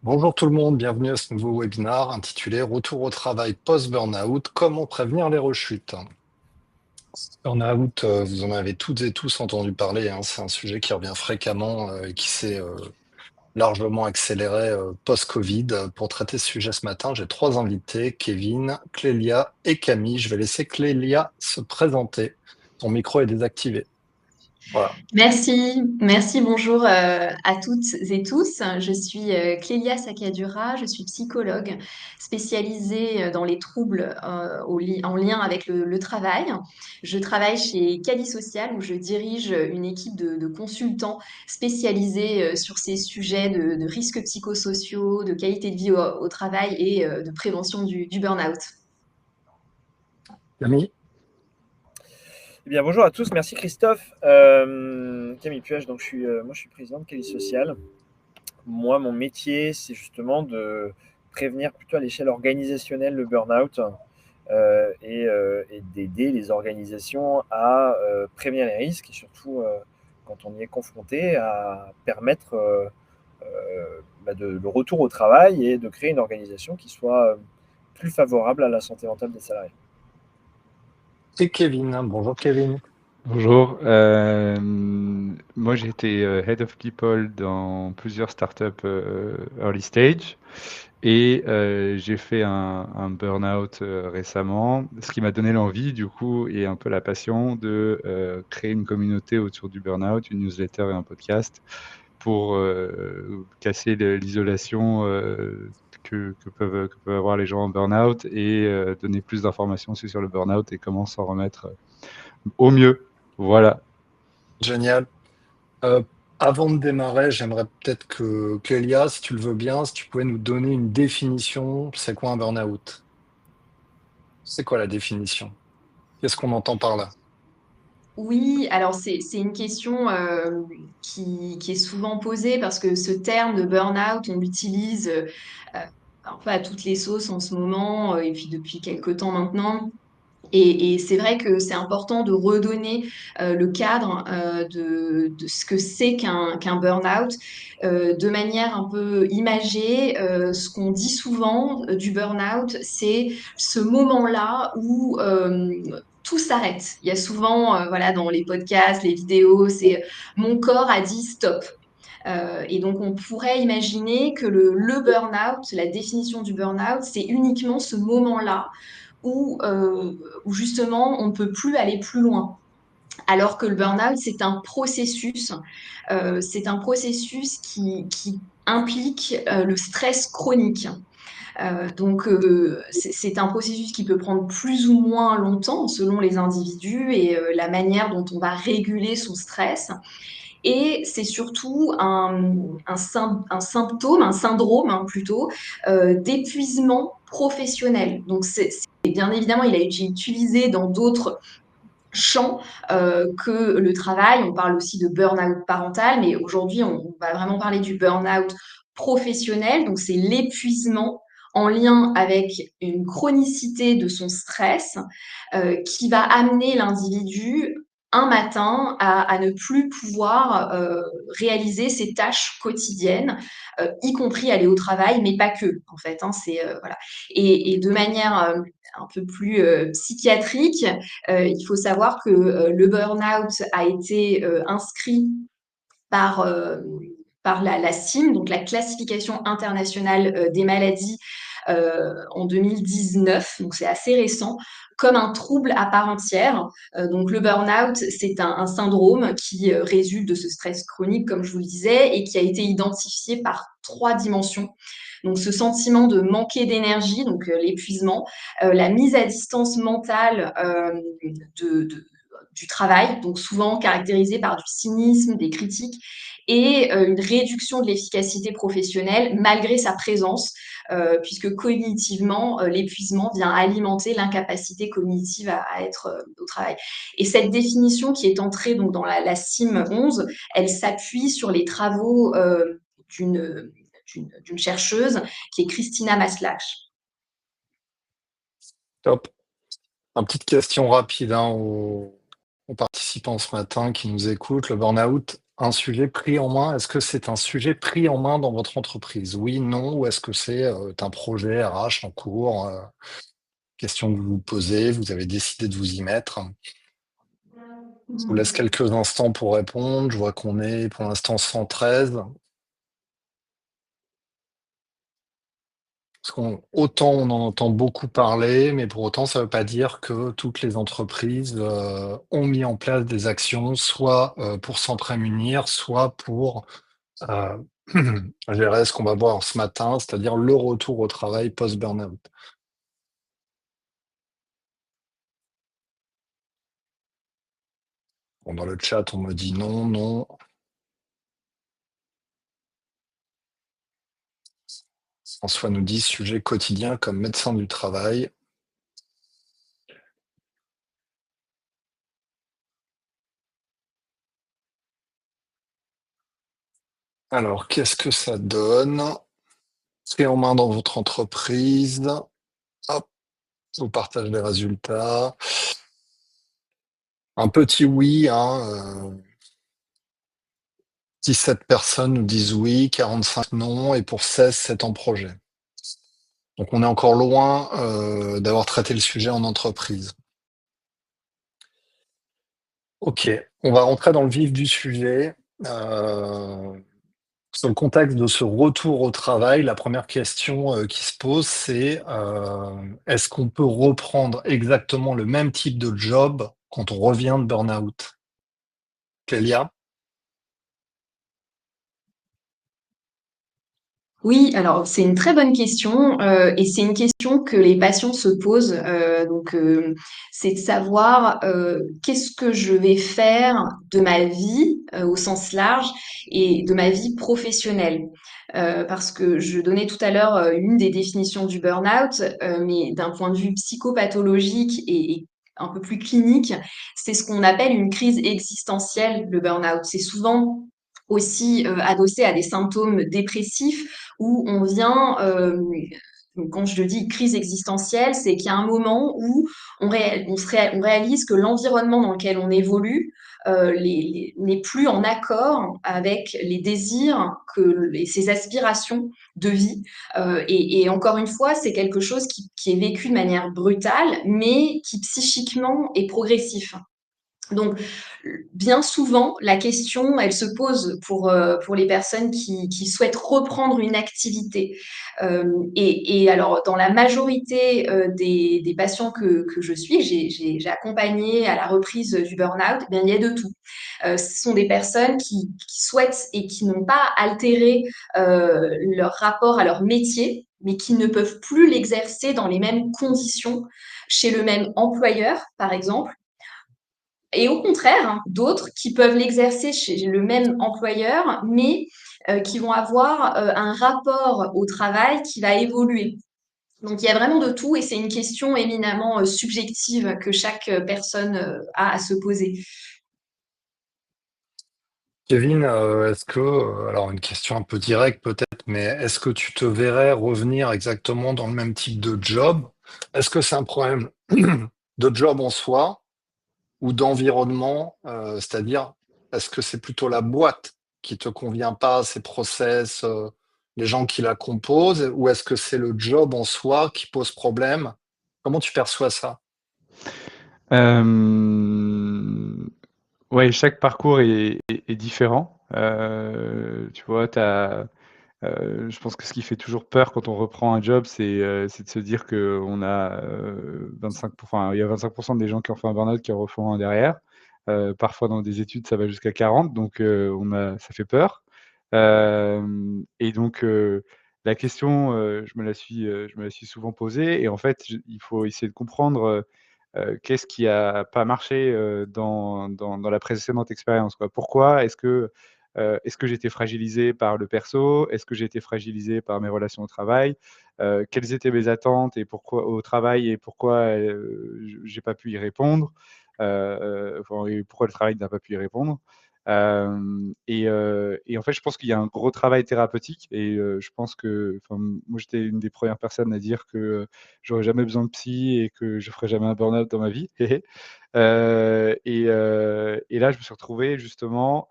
Bonjour tout le monde, bienvenue à ce nouveau webinaire intitulé Retour au travail post-burnout, comment prévenir les rechutes. Burnout, vous en avez toutes et tous entendu parler, hein, c'est un sujet qui revient fréquemment et qui s'est largement accéléré post-Covid. Pour traiter ce sujet ce matin, j'ai trois invités, Kevin, Clélia et Camille. Je vais laisser Clélia se présenter. Son micro est désactivé. Voilà. Merci, bonjour à toutes et tous. Je suis Clélia Sacadura, je suis psychologue spécialisée dans les troubles en lien avec le travail. Je travaille chez Cali Social où je dirige une équipe de consultants spécialisés sur ces sujets de risques psychosociaux, de qualité de vie au travail et de prévention du burn-out. Camille, Eh bien, bonjour à tous, merci Christophe. Camille Puech, donc moi je suis président de Cali Social. Moi, mon métier, c'est justement de prévenir plutôt à l'échelle organisationnelle le burn-out et d'aider les organisations à prévenir les risques et surtout, quand on y est confronté, à permettre le retour au travail et de créer une organisation qui soit plus favorable à la santé mentale des salariés. et Kevin. Bonjour Kevin. Bonjour, moi j'ai été Head of People dans plusieurs startups early stage et j'ai fait un burn-out récemment, ce qui m'a donné l'envie du coup et un peu la passion de créer une communauté autour du burn-out, une newsletter et un podcast pour casser l'isolation que peuvent avoir les gens en burn-out et donner plus d'informations aussi sur le burn-out et comment s'en remettre au mieux. Voilà. Génial. Euh, Avant de démarrer, j'aimerais peut-être que Clélia, si tu le veux bien, si tu pouvais nous donner une définition, c'est quoi un burn-out? C'est quoi la définition? Qu'est-ce qu'on entend par là? Oui, alors c'est une question qui est souvent posée parce que ce terme de burn-out, on l'utilise un peu à toutes les sauces en ce moment et puis depuis quelques temps maintenant. Et c'est vrai que c'est important de redonner le cadre de ce que c'est qu'un burn-out de manière un peu imagée. Ce qu'on dit souvent du burn-out, c'est ce moment-là où tout s'arrête. Il y a souvent, voilà, dans les podcasts, les vidéos, c'est mon corps a dit stop. Et donc, on pourrait imaginer que le burn-out, la définition du burn-out, c'est uniquement ce moment-là où justement on ne peut plus aller plus loin. Alors que le burn-out, c'est un processus qui implique le stress chronique. C'est un processus qui peut prendre plus ou moins longtemps selon les individus et la manière dont on va réguler son stress. Et c'est surtout un symptôme, un syndrome hein, plutôt, d'épuisement professionnel. Donc, bien évidemment, il a été utilisé dans d'autres champs que le travail. On parle aussi de burn-out parental, mais aujourd'hui, on va vraiment parler du burn-out professionnel. Donc, c'est l'épuisement en lien avec une chronicité de son stress qui va amener l'individu un matin à ne plus pouvoir réaliser ses tâches quotidiennes, y compris aller au travail, mais pas que, en fait. Hein, voilà. Et de manière un peu plus psychiatrique, il faut savoir que le burn-out a été inscrit par, par la CIM, donc la classification internationale des maladies, en 2019, donc c'est assez récent, comme un trouble à part entière. Donc le burn-out, c'est un syndrome qui résulte de ce stress chronique, comme je vous le disais, et qui a été identifié par trois dimensions. Donc ce sentiment de manquer d'énergie, donc l'épuisement, la mise à distance mentale du travail, donc souvent caractérisée par du cynisme, des critiques, et une réduction de l'efficacité professionnelle malgré sa présence, puisque cognitivement, l'épuisement vient alimenter l'incapacité cognitive à être au travail. Et cette définition qui est entrée donc, dans la CIM 11, elle s'appuie sur les travaux d'une chercheuse qui est Christina Maslach. Top. Une petite question rapide hein, aux participants ce matin qui nous écoutent. Le burn-out, un sujet pris en main? Est-ce que c'est un sujet pris en main dans votre entreprise? Oui, non, ou est-ce que c'est un projet RH en cours? Question que vous vous posez, vous avez décidé de vous y mettre. Je vous laisse quelques instants pour répondre. Je vois qu'on est pour l'instant 113. Autant on en entend beaucoup parler, mais pour autant, ça ne veut pas dire que toutes les entreprises ont mis en place des actions, soit pour s'en prémunir, soit pour euh, gérer ce qu'on va voir ce matin, c'est-à-dire le retour au travail post-burnout. Bon, dans le chat, on me dit non, non. François nous dit sujet quotidien comme médecin du travail. Alors, qu'est-ce que ça donne? C'est en main dans votre entreprise. Hop, je vous partage les résultats. Un petit oui, hein. 17 personnes nous disent oui, 45 non, et pour 16, c'est en projet. Donc on est encore loin d'avoir traité le sujet en entreprise. Ok, on va rentrer dans le vif du sujet. Sur le contexte de ce retour au travail, la première question qui se pose, c'est est-ce qu'on peut reprendre exactement le même type de job quand on revient de burn-out? Clélia? Oui, alors c'est une très bonne question et c'est une question que les patients se posent. C'est de savoir qu'est-ce que je vais faire de ma vie au sens large et de ma vie professionnelle. Parce que je donnais tout à l'heure une des définitions du burn-out, mais d'un point de vue psychopathologique et un peu plus clinique, c'est ce qu'on appelle une crise existentielle, le burn-out. C'est souvent aussi adossé à des symptômes dépressifs où on vient, quand je dis crise existentielle, c'est qu'il y a un moment où on réalise que l'environnement dans lequel on évolue n'est plus en accord avec les désirs, ces aspirations de vie. Et encore une fois, c'est quelque chose qui est vécu de manière brutale, mais qui psychiquement est progressif. Donc, bien souvent, la question, elle se pose pour les personnes qui souhaitent reprendre une activité. Et alors, dans la majorité des patients que je suis, j'ai accompagné à la reprise du burn-out, eh bien, il y a de tout. Ce sont des personnes qui souhaitent et qui n'ont pas altéré leur rapport à leur métier, mais qui ne peuvent plus l'exercer dans les mêmes conditions chez le même employeur, par exemple. Et au contraire, hein, d'autres qui peuvent l'exercer chez le même employeur, mais qui vont avoir un rapport au travail qui va évoluer. Donc, il y a vraiment de tout et c'est une question éminemment subjective que chaque personne a à se poser. Kevin, est-ce que, alors une question un peu directe peut-être, mais est-ce que tu te verrais revenir exactement dans le même type de job? Est-ce que c'est un problème de job en soi ou d'environnement? C'est-à-dire, est-ce que c'est plutôt la boîte qui te convient pas, ses process, les gens qui la composent, ou est-ce que c'est le job en soi qui pose problème? Comment tu perçois ça? Ouais, chaque parcours est différent. Tu vois, je pense que ce qui fait toujours peur quand on reprend un job, c'est de se dire qu'on a 25, enfin, il y a 25% des gens qui ont fait un burn-out qui en refont un derrière. Parfois dans des études, ça va jusqu'à 40, donc ça fait peur. Et donc la question, je me la suis souvent posée, et en fait, il faut essayer de comprendre qu'est-ce qui a pas marché dans la précédente expérience, quoi. Pourquoi est-ce que j'étais fragilisé par le perso? Est-ce que j'ai été fragilisé par mes relations au travail? Quelles étaient mes attentes et pourquoi au travail, et pourquoi j'ai pas pu y répondre? Enfin, et pourquoi le travail n'a pas pu y répondre? Et en fait, je pense qu'il y a un gros travail thérapeutique et je pense que, enfin, moi, j'étais une des premières personnes à dire que j'aurais jamais besoin de psy et que je ferais jamais un burn-out dans ma vie. Et là, je me suis retrouvé justement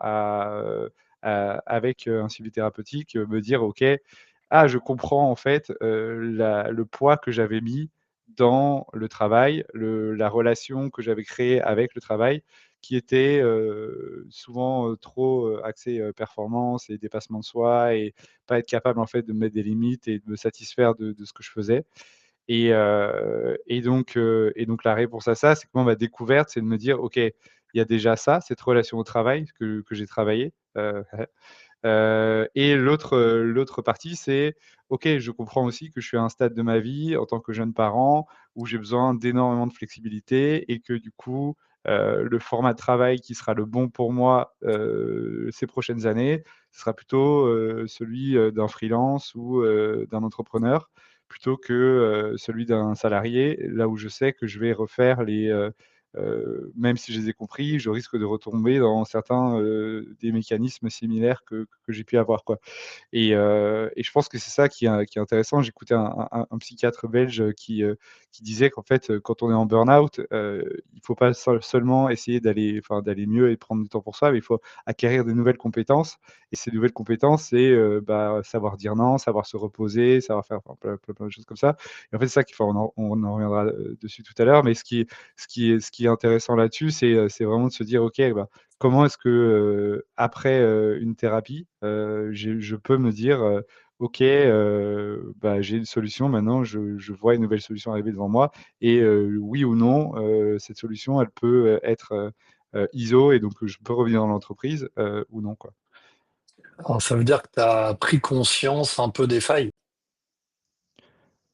avec un suivi thérapeutique, me dire, OK, ah, je comprends en fait le poids que j'avais mis dans le travail, la relation que j'avais créée avec le travail, qui était souvent trop axée performance et dépassement de soi et pas être capable en fait de me mettre des limites et de me satisfaire de ce que je faisais. Et donc la réponse à ça, c'est que moi, ma découverte, c'est de me dire, OK, il y a déjà ça, cette relation au travail que j'ai travaillé. Et l'autre partie, c'est OK, je comprends aussi que je suis à un stade de ma vie en tant que jeune parent où j'ai besoin d'énormément de flexibilité et que du coup, le format de travail qui sera le bon pour moi, ces prochaines années, ce sera plutôt, celui, d'un freelance ou, d'un entrepreneur plutôt que, celui d'un salarié. Là où je sais que je vais refaire même si je les ai compris, je risque de retomber dans certains, des mécanismes similaires que j'ai pu avoir, quoi. Et je pense que c'est ça qui est intéressant. J'écoutais un psychiatre belge qui disait qu'en fait, quand on est en burn-out, il faut pas seulement essayer d'aller mieux et de prendre du temps pour soi, mais il faut acquérir de nouvelles compétences. Et ces nouvelles compétences, c'est savoir dire non, savoir se reposer, savoir faire plein de choses comme ça. Et en fait, c'est ça on en reviendra dessus tout à l'heure. Mais ce qui est intéressant là-dessus, c'est vraiment de se dire, OK, bah, comment est-ce que, après, une thérapie, je peux me dire, «OK, bah, j'ai une solution maintenant, je vois une nouvelle solution arriver devant moi et oui ou non, cette solution, elle peut, être, ISO et donc je peux revenir dans l'entreprise, ou non, quoi». Alors, ça veut dire que tu as pris conscience un peu des failles.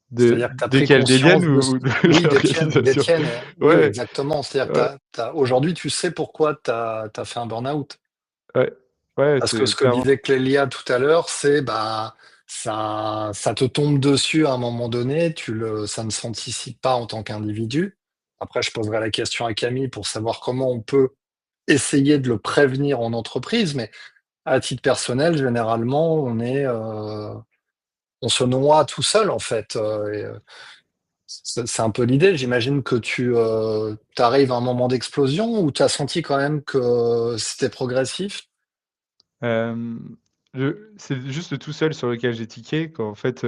De C'est-à-dire que tu as pris desquelles? Des miennes conscience de ce ou de oui, des l'organisation? tiennes, oui, Ouais, exactement. C'est-à-dire ouais, que aujourd'hui, tu sais pourquoi tu as fait un burn-out. ouais, ouais, Parce que c'est ce que clairement. disait Clélia tout à l'heure, c'est, bah, ça te tombe dessus à un moment donné, ça ne s'anticipe pas en tant qu'individu. Après, je poserai la question à Camille pour savoir comment on peut essayer de le prévenir en entreprise, mais à titre personnel, généralement, on se noie tout seul, en fait, c'est un peu l'idée. J'imagine que tu arrives à un moment d'explosion où tu as senti quand même que c'était progressif? Hem, c'est juste le tout seul sur lequel j'ai tiqué qu'en fait,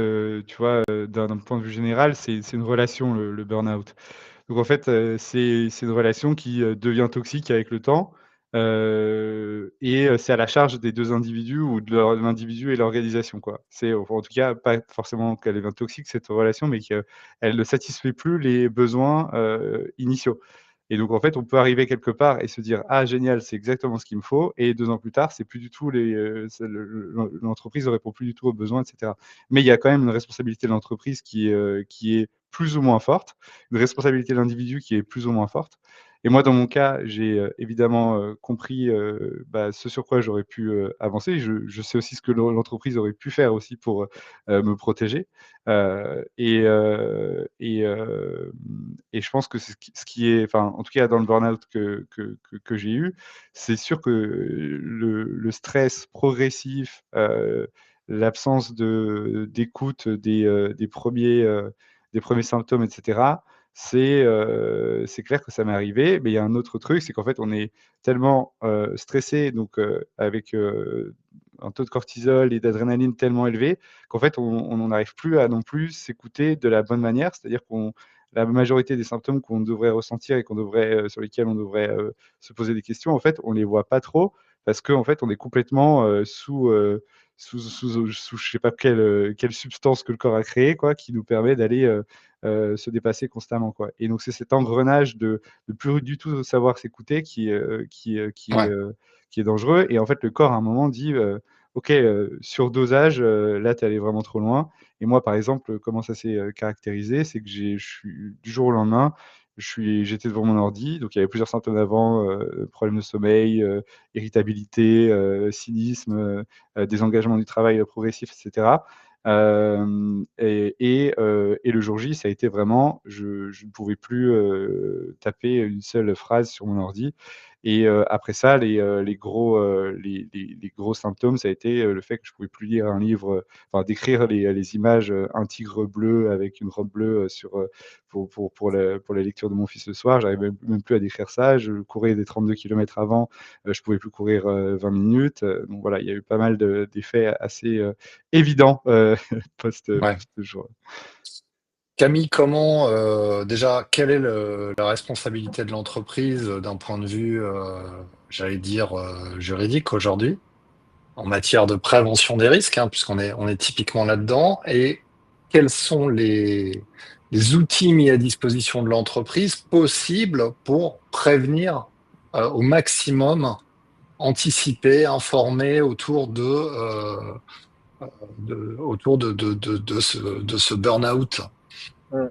tu vois, d'un point de vue général, c'est une relation le burn-out. Donc en fait, c'est une relation qui, devient toxique avec le temps, et c'est à la charge des 2 individus ou de l'individu et l'organisation, quoi. C'est enfin, en tout cas, pas forcément qu'elle devient toxique cette relation, mais qu'elle ne satisfait plus les besoins, initiaux. Et donc en fait, on peut arriver quelque part et se dire: «Ah génial, c'est exactement ce qu'il me faut» et 2 ans plus tard, c'est plus du tout c'est l'entreprise ne répond plus du tout aux besoins et cetera. Mais il y a quand même une responsabilité de l'entreprise qui est plus ou moins forte, une responsabilité de l'individu qui est plus ou moins forte. Et moi, dans mon cas, j'ai, évidemment, compris, bah, ce sur quoi j'aurais pu, avancer. Je sais aussi ce que l'entreprise aurait pu faire aussi pour, me protéger. Et je pense que c'est ce qui est enfin, en tout cas dans le burn-out que j'ai eu, c'est sûr que le stress progressif, l'absence d'écoute des premiers symptômes et cetera, c'est clair que ça m'est arrivé. Mais il y a un autre truc, c'est qu'en fait, on est tellement, stressé, donc avec, un taux de cortisol et d'adrénaline tellement élevé qu'en fait, on n'en arrive plus à non plus s'écouter de la bonne manière. C'est-à-dire qu'on la majorité des symptômes qu'on devrait ressentir et sur lesquels on devrait, se poser des questions, en fait, on les voit pas trop parce qu'en fait, on est complètement, sous je sais pas quelle substance que le corps a créée, quoi, qui nous permet d'aller, se dépasser constamment, quoi. Et donc c'est cet engrenage de plus du tout savoir s'écouter Ouais. qui est dangereux. Et en fait, le corps à un moment dit, OK, surdosage, là, tu es allé vraiment trop loin. Et moi, par exemple, comment ça s'est, caractérisé, c'est que je suis du jour au lendemain, j'étais devant mon ordi, donc il y avait plusieurs symptômes avant, problèmes de sommeil, irritabilité, cynisme, désengagement du travail, progressif et cetera. Et le jour J, ça a été vraiment je ne pouvais plus, taper une seule phrase sur mon ordi Et après ça, les gros symptômes, ça a été le fait que je pouvais plus lire un livre, enfin décrire les images, un tigre bleu avec une robe bleue pour la lecture de mon fils le soir. J'arrivais même plus à décrire ça. Je courais des 32 kilomètres avant, je pouvais plus courir 20 minutes. Donc voilà, il y a eu pas mal d'effets assez évidents Ouais. post ce jour. Camille, comment, déjà, quelle est la responsabilité de l'entreprise d'un point de vue, j'allais dire, juridique aujourd'hui, en matière de prévention des risques, hein, puisqu'on est typiquement là-dedans, et quels sont les outils mis à disposition de l'entreprise possibles pour prévenir au maximum, anticiper, informer autour de ce burn-out. Mm.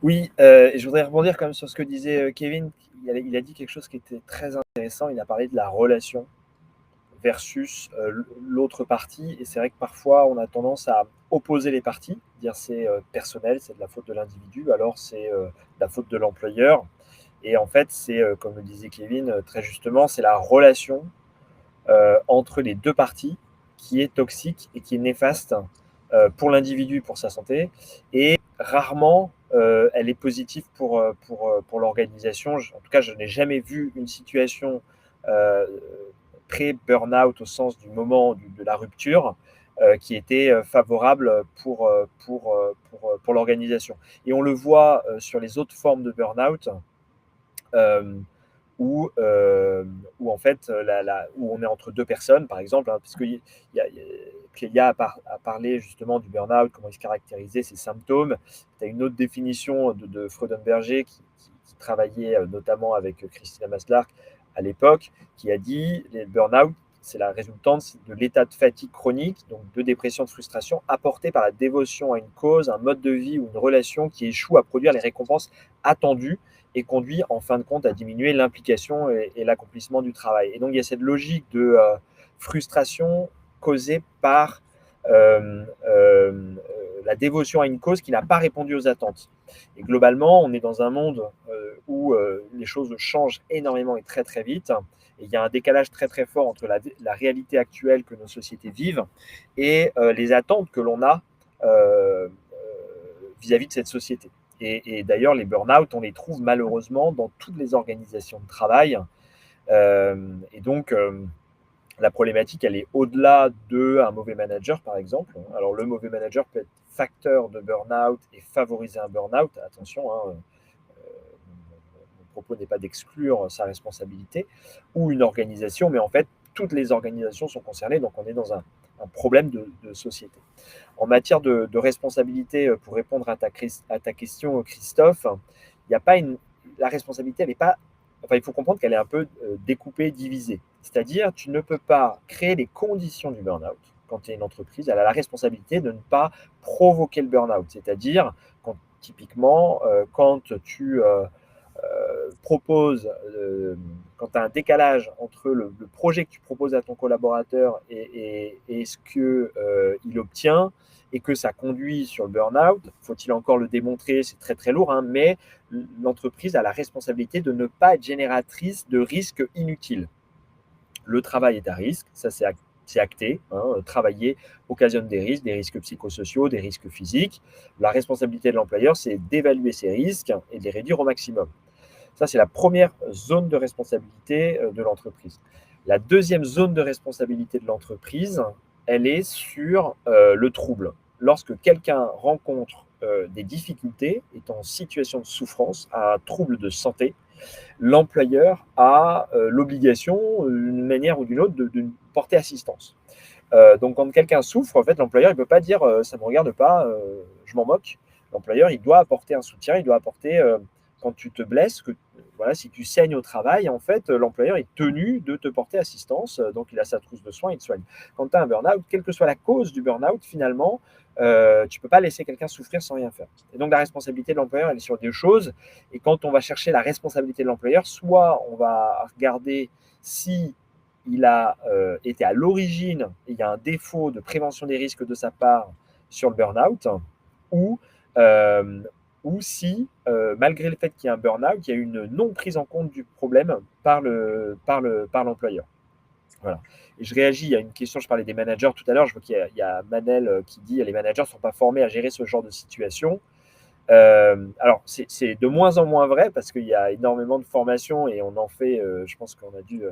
Oui, et je voudrais rebondir quand même sur ce que disait Kevin. Il a dit quelque chose qui était très intéressant. Il a parlé de la relation versus l'autre partie. Et c'est vrai que parfois, on a tendance à opposer les parties, dire c'est personnel, c'est de la faute de l'individu, alors c'est de la faute de l'employeur. Et en fait, c'est, comme le disait Kevin très justement, c'est la relation entre les deux parties qui est toxique et qui est néfaste pour l'individu, pour sa santé. Et rarement, elle est positive pour l'organisation. En tout cas, je n'ai jamais vu une situation pré-burnout au sens du moment de la rupture qui était favorable pour l'organisation. Et on le voit sur les autres formes de burnout. Euh, où en fait, où on est entre deux personnes, par exemple, hein, parce que Clélia a parlé justement du burn-out, comment il se caractérisait, ses symptômes. Tu as une autre définition de Freudenberger qui travaillait notamment avec Christina Maslark à l'époque, qui a dit le burn-out, c'est la résultante de l'état de fatigue chronique, donc de dépression, de frustration, apporté par la dévotion à une cause, un mode de vie ou une relation qui échoue à produire les récompenses attendues et conduit en fin de compte à diminuer l'implication et l'accomplissement du travail. Et donc il y a cette logique de frustration causée par la dévotion à une cause qui n'a pas répondu aux attentes. Et globalement, on est dans un monde où les choses changent énormément et très très vite. Et il y a un décalage très très fort entre la réalité actuelle que nos sociétés vivent et les attentes que l'on a vis-à-vis de cette société. Et d'ailleurs, les burn-out, on les trouve malheureusement dans toutes les organisations de travail. Et donc, la problématique, elle est au-delà d'un mauvais manager, par exemple. Alors, le mauvais manager peut être facteur de burn-out et favoriser un burn-out. Attention, hein, mon propos n'est pas d'exclure sa responsabilité, ou une organisation, mais en fait, toutes les organisations sont concernées, donc on est dans un problème de société. En matière de responsabilité, pour répondre à ta question, Christophe, il y a pas la responsabilité, elle n'est pas. Enfin, il faut comprendre qu'elle est un peu découpée, divisée. C'est-à-dire, tu ne peux pas créer les conditions du burn-out. Quand tu es une entreprise, elle a la responsabilité de ne pas provoquer le burn-out. C'est-à-dire, typiquement, quand tu proposes, quand tu as un décalage entre le projet que tu proposes à ton collaborateur et ce qu'il obtient, et que ça conduit sur le burn-out, faut-il encore le démontrer, c'est très très lourd, hein, mais l'entreprise a la responsabilité de ne pas être génératrice de risques inutiles. Le travail est à risque, ça c'est acté, hein, travailler occasionne des risques psychosociaux, des risques physiques. La responsabilité de l'employeur, c'est d'évaluer ces risques et de les réduire au maximum. Ça, c'est la première zone de responsabilité de l'entreprise. La deuxième zone de responsabilité de l'entreprise, elle est sur le trouble. Lorsque quelqu'un rencontre des difficultés, est en situation de souffrance, a un trouble de santé, l'employeur a l'obligation, d'une manière ou d'une autre, de porter assistance. Donc, quand quelqu'un souffre, en fait, l'employeur ne peut pas dire ça ne me regarde pas, je m'en moque. L'employeur, il doit apporter un soutien, il doit apporter, quand tu te blesses, voilà, si tu saignes au travail, en fait, l'employeur est tenu de te porter assistance, donc il a sa trousse de soins, il te soigne. Quand tu as un burn-out, quelle que soit la cause du burn-out, finalement, tu ne peux pas laisser quelqu'un souffrir sans rien faire. Et donc, la responsabilité de l'employeur, elle est sur deux choses. Et quand on va chercher la responsabilité de l'employeur, soit on va regarder si il a été à l'origine, il y a un défaut de prévention des risques de sa part sur le burn-out, ou ou si, malgré le fait qu'il y ait un burn-out, il y a une non prise en compte du problème par l'employeur. Voilà. Et je réagis, il y a une question, je parlais des managers tout à l'heure, je vois qu'il y a Manel qui dit les managers ne sont pas formés à gérer ce genre de situation. Alors, c'est de moins en moins vrai parce qu'il y a énormément de formations et on en fait, je pense qu'on a dû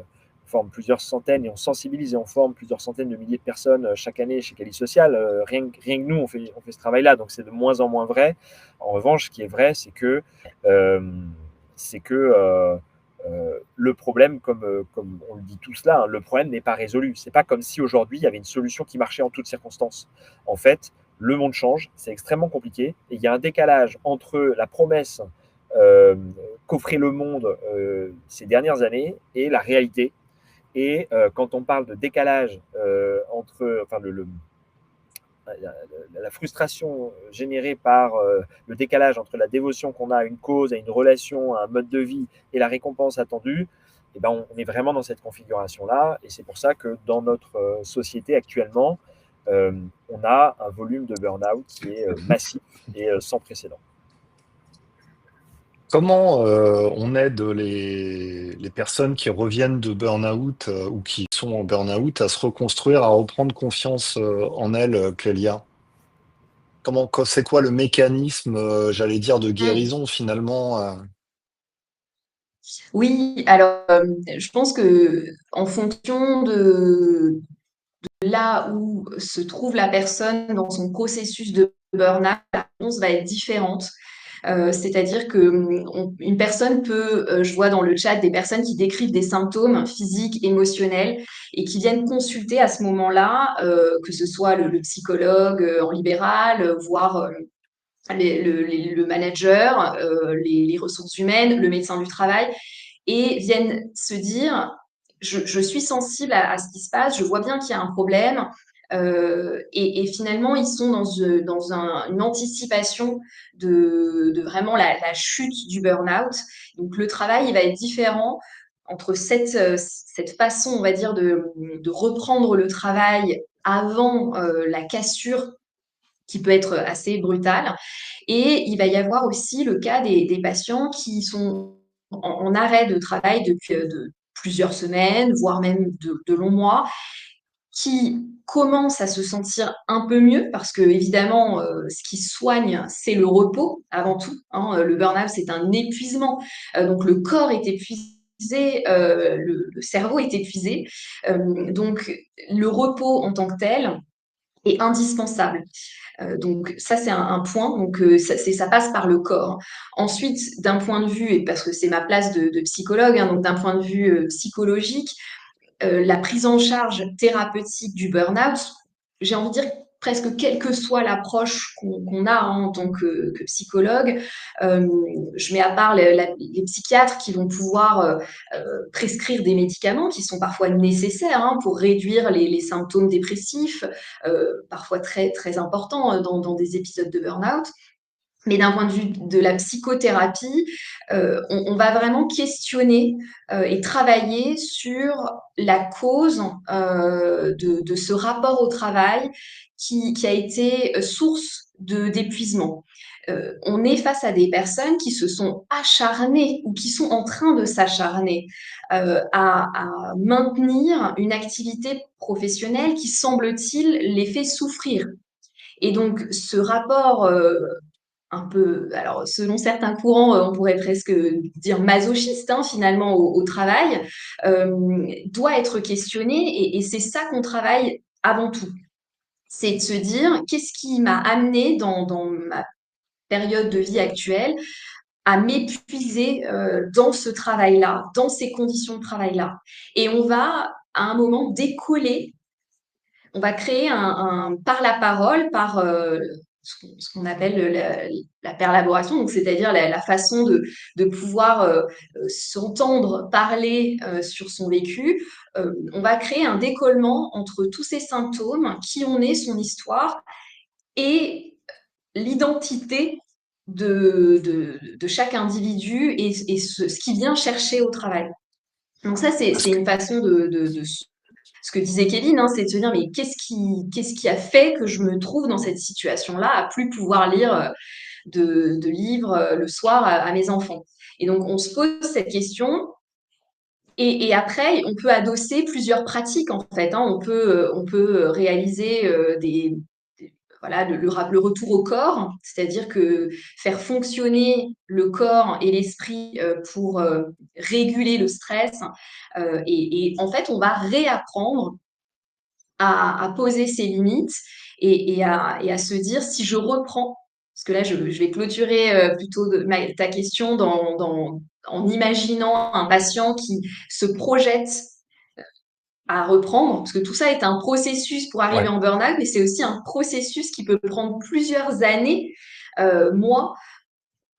former plusieurs centaines et on sensibilise et on forme plusieurs centaines de milliers de personnes chaque année chez Cali Social. Rien que nous, on fait ce travail-là, donc c'est de moins en moins vrai. En revanche, ce qui est vrai, euh, c'est que le problème, comme on le dit tous là, hein, le problème n'est pas résolu. C'est pas comme si aujourd'hui il y avait une solution qui marchait en toutes circonstances. En fait, le monde change, c'est extrêmement compliqué, et il y a un décalage entre la promesse euh, qu'offrait le monde ces dernières années et la réalité. Et quand on parle de décalage entre, enfin, la frustration générée par le décalage entre la dévotion qu'on a à une cause, à une relation, à un mode de vie et la récompense attendue, eh ben, on est vraiment dans cette configuration-là. Et c'est pour ça que dans notre société actuellement, euh, on a un volume de burn-out qui est massif et sans précédent. Comment on aide les personnes qui reviennent de burn-out ou qui sont en burn-out à se reconstruire, à reprendre confiance en elles, Clélia? C'est quoi le mécanisme, j'allais dire, de Mm. guérison finalement? Oui, alors je pense que en fonction de là où se trouve la personne dans son processus de burn-out, la réponse va être différente. C'est-à-dire que une personne peut, je vois dans le chat des personnes qui décrivent des symptômes physiques, émotionnels et qui viennent consulter à ce moment-là, que ce soit le psychologue en libéral, voire le manager, les ressources humaines, le médecin du travail, et viennent se dire, je suis sensible à ce qui se passe, je vois bien qu'il y a un problème, et finalement, ils sont dans une anticipation de vraiment la chute du burn-out. Donc, le travail, il va être différent entre cette façon, on va dire, de reprendre le travail avant la cassure qui peut être assez brutale. Et il va y avoir aussi le cas des patients qui sont en arrêt de travail depuis de plusieurs semaines, voire même de longs mois, qui commencent à se sentir un peu mieux parce que évidemment ce qui soigne c'est le repos avant tout, hein. Le burn-out c'est un épuisement, donc le corps est épuisé, le cerveau est épuisé, donc le repos en tant que tel est indispensable. Donc ça, c'est un point. Donc ça passe par le corps. Ensuite, d'un point de vue, et parce que c'est ma place de psychologue, hein, donc d'un point de vue psychologique, la prise en charge thérapeutique du burn-out, j'ai envie de dire presque quelle que soit l'approche qu'on a hein, en tant que psychologue, je mets à part les psychiatres qui vont pouvoir prescrire des médicaments qui sont parfois nécessaires hein, pour réduire les symptômes dépressifs, parfois très, très importants dans des épisodes de burn-out. Mais d'un point de vue de la psychothérapie, on va vraiment questionner et travailler sur la cause de ce rapport au travail qui a été source d'épuisement. On est face à des personnes qui se sont acharnées ou qui sont en train de s'acharner à maintenir une activité professionnelle qui, semble-t-il, les fait souffrir. Et donc, ce rapport un peu, alors selon certains courants, on pourrait presque dire masochiste hein, finalement au travail, doit être questionné et c'est ça qu'on travaille avant tout. C'est de se dire qu'est-ce qui m'a amené dans ma période de vie actuelle à m'épuiser dans ce travail-là, dans ces conditions de travail-là. Et on va à un moment décoller, on va créer par la parole, par ce qu'on appelle la perlaboration, donc c'est-à-dire la façon de pouvoir s'entendre parler sur son vécu. On va créer un décollement entre tous ces symptômes, qui on est, son histoire, et l'identité de chaque individu et ce qu'il vient chercher au travail. Donc ça, c'est Est-ce que- une façon de ce que disait Kevin, hein, c'est de se dire, mais qu'est-ce qui a fait que je me trouve dans cette situation-là, à plus pouvoir lire de livres le soir à mes enfants. Et donc, on se pose cette question. Et après, on peut adosser plusieurs pratiques, en fait. Hein. On peut réaliser voilà, le retour au corps, c'est-à-dire que faire fonctionner le corps et l'esprit pour réguler le stress. Et en fait, on va réapprendre à poser ses limites et à se dire si je reprends, parce que là, je vais clôturer plutôt ta question en imaginant un patient qui se projette à reprendre, parce que tout ça est un processus pour arriver Ouais. en burn-out, mais c'est aussi un processus qui peut prendre plusieurs années, mois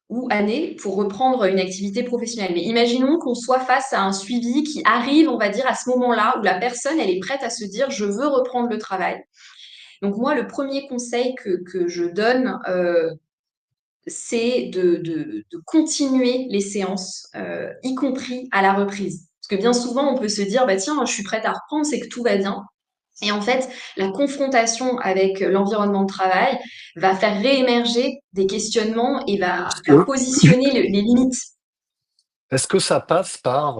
ou années pour reprendre une activité professionnelle. Mais imaginons qu'on soit face à un suivi qui arrive, on va dire, à ce moment-là où la personne, elle est prête à se dire, je veux reprendre le travail. Donc moi, le premier conseil que je donne, c'est de continuer les séances, y compris à la reprise. Parce que bien souvent, on peut se dire, bah, tiens, je suis prête à reprendre, c'est que tout va bien. Et en fait, la confrontation avec l'environnement de travail va faire réémerger des questionnements et Est-ce va que, positionner les limites. est-ce que ça passe par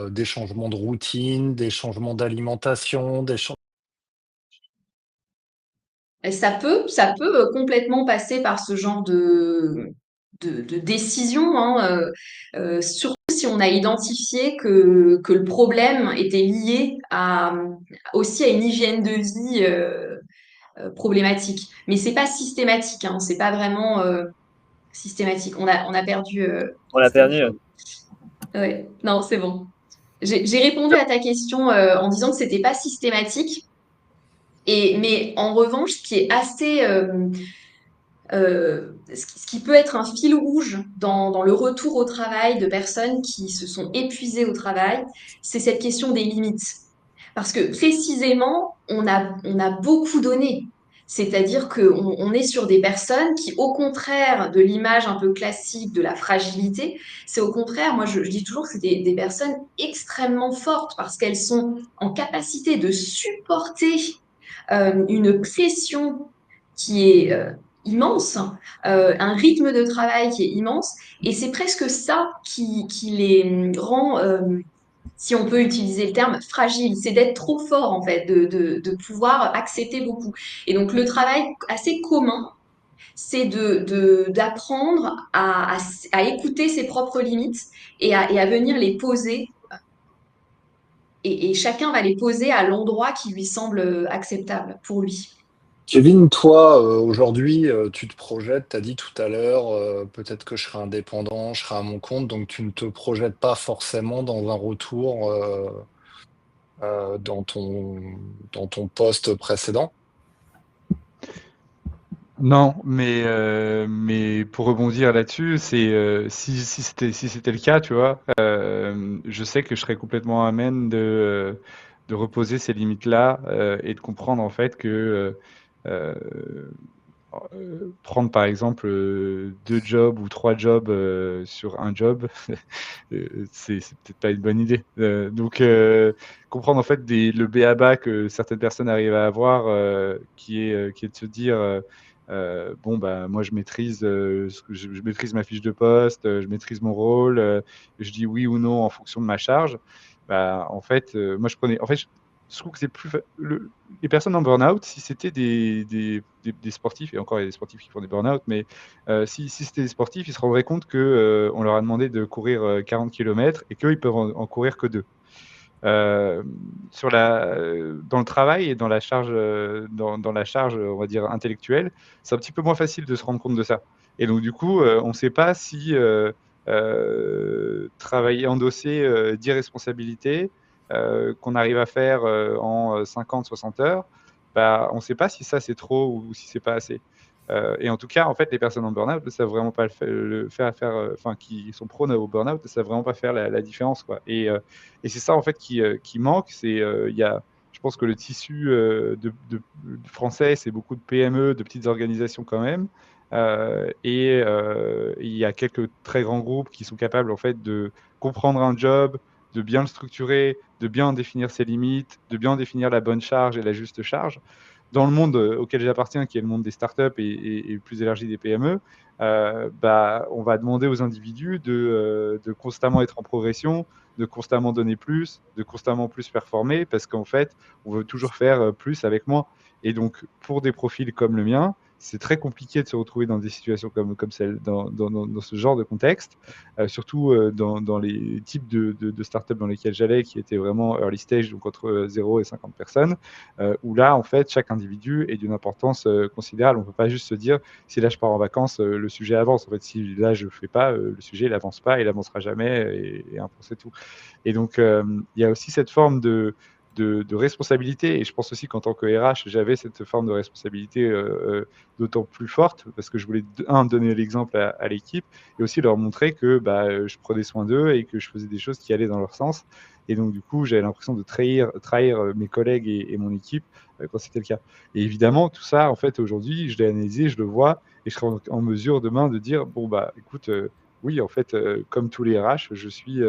des changements de routine, des changements d'alimentation, Et ça peut complètement passer par ce genre de décision, hein, surtout si on a identifié que le problème était lié aussi à une hygiène de vie problématique. Mais c'est pas systématique, hein, c'est pas vraiment systématique. On a perdu On l'a Christophe. perdu. Ouais, non, c'est bon. J'ai répondu à ta question en disant que c'était pas systématique. Mais en revanche, ce qui est assez ce qui peut être un fil rouge dans le retour au travail de personnes qui se sont épuisées au travail, c'est cette question des limites. Parce que précisément, on a beaucoup donné. C'est-à-dire qu'on est sur des personnes qui, au contraire de l'image un peu classique de la fragilité, c'est au contraire, moi je dis toujours que c'est des personnes extrêmement fortes parce qu'elles sont en capacité de supporter une pression qui est immense, un rythme de travail qui est immense, et c'est presque ça qui les rend, si on peut utiliser le terme, fragiles. C'est d'être trop fort, en fait, de pouvoir accepter beaucoup. Et donc, le travail assez commun, c'est d'apprendre à écouter ses propres limites et à venir les poser. Et chacun va les poser à l'endroit qui lui semble acceptable pour lui. Kevin, toi, aujourd'hui, tu te projettes, tu as dit tout à l'heure, peut-être que je serai indépendant, je serai à mon compte, donc tu ne te projettes pas forcément dans un retour dans ton poste précédent. Non, mais pour rebondir là-dessus, si c'était le cas, tu vois, je sais que je serais complètement amène de reposer ces limites-là et de comprendre en fait que euh, prendre par exemple 2 jobs ou 3 jobs sur un job, c'est peut-être pas une bonne idée. Donc comprendre en fait le b.a.-ba que certaines personnes arrivent à avoir, qui est de se dire bon bah moi je maîtrise je maîtrise ma fiche de poste, je maîtrise mon rôle, je dis oui ou non en fonction de ma charge. Bah en fait moi je trouve que c'est les personnes en burn-out, si c'était des sportifs, et encore il y a des sportifs qui font des burn-out, mais si c'était des sportifs, ils se rendraient compte que on leur a demandé de courir 40 km et qu'eux, ils peuvent en courir que 2. Euh, dans le travail et dans la charge, dans la charge, on va dire, intellectuelle, c'est un petit peu moins facile de se rendre compte de ça. Et donc, du coup, on ne sait pas si travailler, endosser 10 responsabilités qu'on arrive à faire en 50, 60 heures, bah, on ne sait pas si ça c'est trop ou si c'est pas assez. Et en tout cas, en fait, les personnes en burn-out ne savent vraiment pas enfin, qui sont prônes au burn-out ne savent vraiment pas faire la différence, quoi. Et c'est ça en fait qui manque. Je pense que le tissu français, c'est beaucoup de PME, de petites organisations quand même. Il y a quelques très grands groupes qui sont capables en fait de comprendre un job, de bien le structurer, de bien en définir ses limites, de bien en définir la bonne charge et la juste charge. dans le monde auquel j'appartiens, qui est le monde des startups et plus élargi des PME, on va demander aux individus de constamment être en progression, de constamment donner plus, de constamment plus performer, parce qu'en fait, on veut toujours faire plus avec moins. Et donc, pour des profils comme le mien, c'est très compliqué de se retrouver dans des situations comme celle, dans ce genre de contexte, surtout dans les types de startups dans lesquels j'allais, qui étaient vraiment early stage, donc entre 0 et 50 personnes, où là, en fait, chaque individu est d'une importance considérable. On ne peut pas juste se dire, si là je pars en vacances, le sujet avance. En fait, si là je ne fais pas, le sujet il n'avance pas, il n'avancera jamais, et un point c'est tout. Et donc, il y a aussi cette forme de responsabilité, et je pense aussi qu'en tant que RH, j'avais cette forme de responsabilité d'autant plus forte, parce que je voulais, donner l'exemple à l'équipe, et aussi leur montrer que je prenais soin d'eux et que je faisais des choses qui allaient dans leur sens. Et donc, du coup, j'avais l'impression de trahir mes collègues et mon équipe quand c'était le cas. Et évidemment, tout ça, en fait, aujourd'hui, je l'ai analysé, je le vois, et je serai en mesure demain de dire, bon, écoute, oui, en fait, comme tous les RH, je suis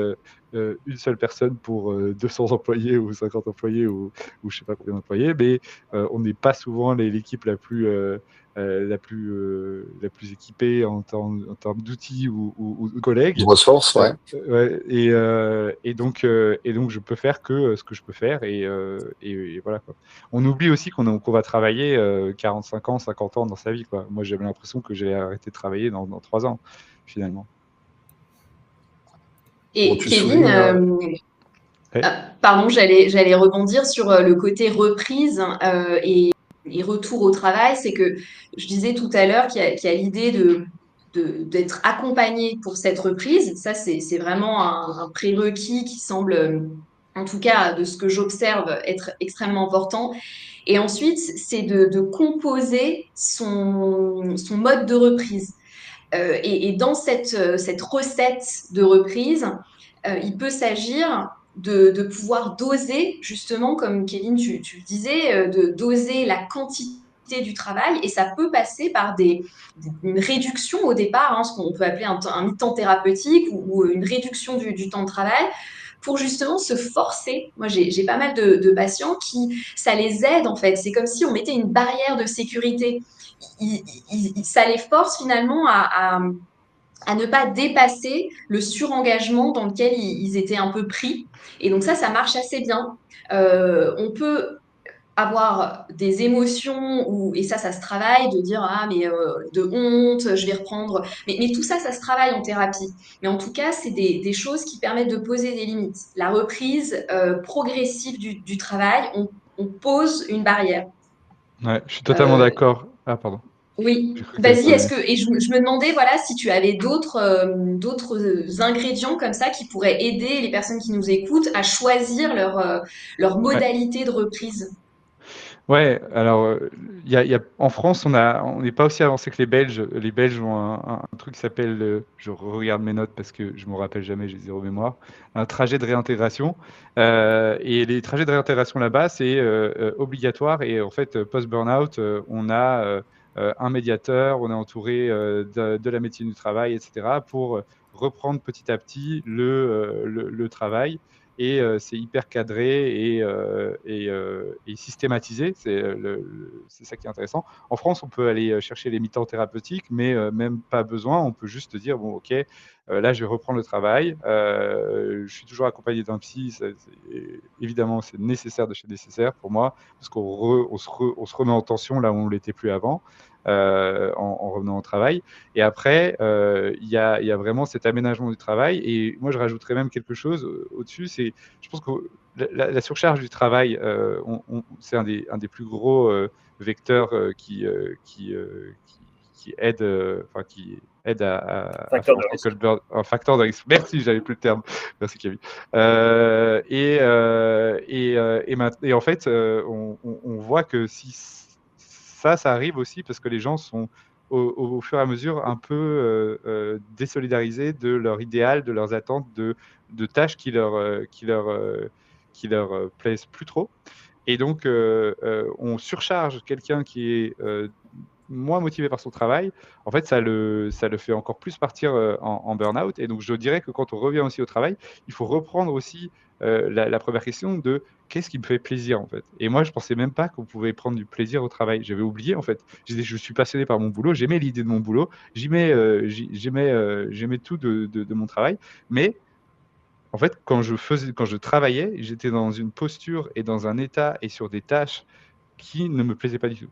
une seule personne pour 200 employés ou 50 employés ou je ne sais pas combien d'employés, mais on n'est pas souvent l'équipe la plus équipée en termes d'outils ou de collègues. Ressources, ouais. Ouais, et donc je peux faire que ce que je peux faire, et voilà, quoi. On oublie aussi qu'on va travailler 45 ans, 50 ans dans sa vie, quoi. Moi, j'avais l'impression que j'allais arrêter de travailler dans 3 ans, finalement. Et Tu Kevin, soulignes, Ouais. pardon, j'allais rebondir sur le côté reprise et retour au travail. C'est que je disais tout à l'heure qu'il y a l'idée d'être accompagné pour cette reprise. Ça, c'est vraiment un prérequis qui semble, en tout cas de ce que j'observe, être extrêmement important. Et ensuite, c'est de composer son mode de reprise. Et dans cette recette de reprise, il peut s'agir de pouvoir doser, justement, comme Kevin, tu le disais, de doser la quantité du travail, et ça peut passer par une réduction au départ, ce qu'on peut appeler un mi-temps thérapeutique, ou une réduction du temps de travail, pour justement se forcer. Moi, j'ai pas mal de patients qui, ça les aide en fait. C'est comme si on mettait une barrière de sécurité. Ça les force finalement à ne pas dépasser le surengagement dans lequel ils étaient un peu pris. Et donc ça marche assez bien. On peut avoir des émotions, et ça se travaille, de dire de honte, je vais reprendre. Mais tout ça se travaille en thérapie. Mais en tout cas, c'est des choses qui permettent de poser des limites. La reprise progressive du travail, on pose une barrière. Ouais, je suis totalement Euh, d'accord. Ah, pardon. Oui, J'ai cru que tu allais vas-y, terminer. et je me demandais, voilà, si tu avais d'autres ingrédients comme ça qui pourraient aider les personnes qui nous écoutent à choisir leur Ouais. modalité de reprise. Ouais, alors en France, on n'est pas aussi avancé que les Belges. Les Belges ont un truc qui s'appelle, je regarde mes notes parce que je me rappelle jamais, j'ai zéro mémoire, un trajet de réintégration. Et les trajets de réintégration là-bas, c'est obligatoire. Et en fait, post-burnout, on a un médiateur, on est entouré de la médecine du travail, etc., pour reprendre petit à petit le travail. Et c'est hyper cadré et systématisé. C'est ça qui est intéressant. En France, on peut aller chercher les mi-temps thérapeutiques, mais même pas besoin. On peut juste dire, bon, ok, là, je vais reprendre le travail. Je suis toujours accompagné d'un psy. Évidemment, c'est nécessaire de chez nécessaire pour moi, parce on se remet en tension là où on ne l'était plus avant, en revenant au travail. Et après, il y a vraiment cet aménagement du travail. Et moi, je rajouterais même quelque chose au-dessus. Je pense que la surcharge du travail, c'est un des plus gros vecteurs qui aide, qui aide à Facteur faire en de sorte que risque. un facteur de risque. Merci, j'avais plus le terme. Merci, Kevin. Et en fait, on voit que si ça arrive aussi parce que les gens sont au fur et à mesure un peu désolidarisés de leur idéal, de leurs attentes, de tâches qui leur plaisent plus trop. Et donc, on surcharge quelqu'un qui est moins motivé par son travail. En fait, ça le fait encore plus partir en burn-out. Et donc, je dirais que quand on revient aussi au travail, il faut reprendre aussi la première question de qu'est-ce qui me fait plaisir en fait. Et moi, je pensais même pas qu'on pouvait prendre du plaisir au travail. J'avais oublié en fait. Je suis passionné par mon boulot, j'aimais l'idée de mon boulot, j'aimais tout de mon travail, mais en fait, quand je travaillais, j'étais dans une posture et dans un état et sur des tâches qui ne me plaisaient pas du tout.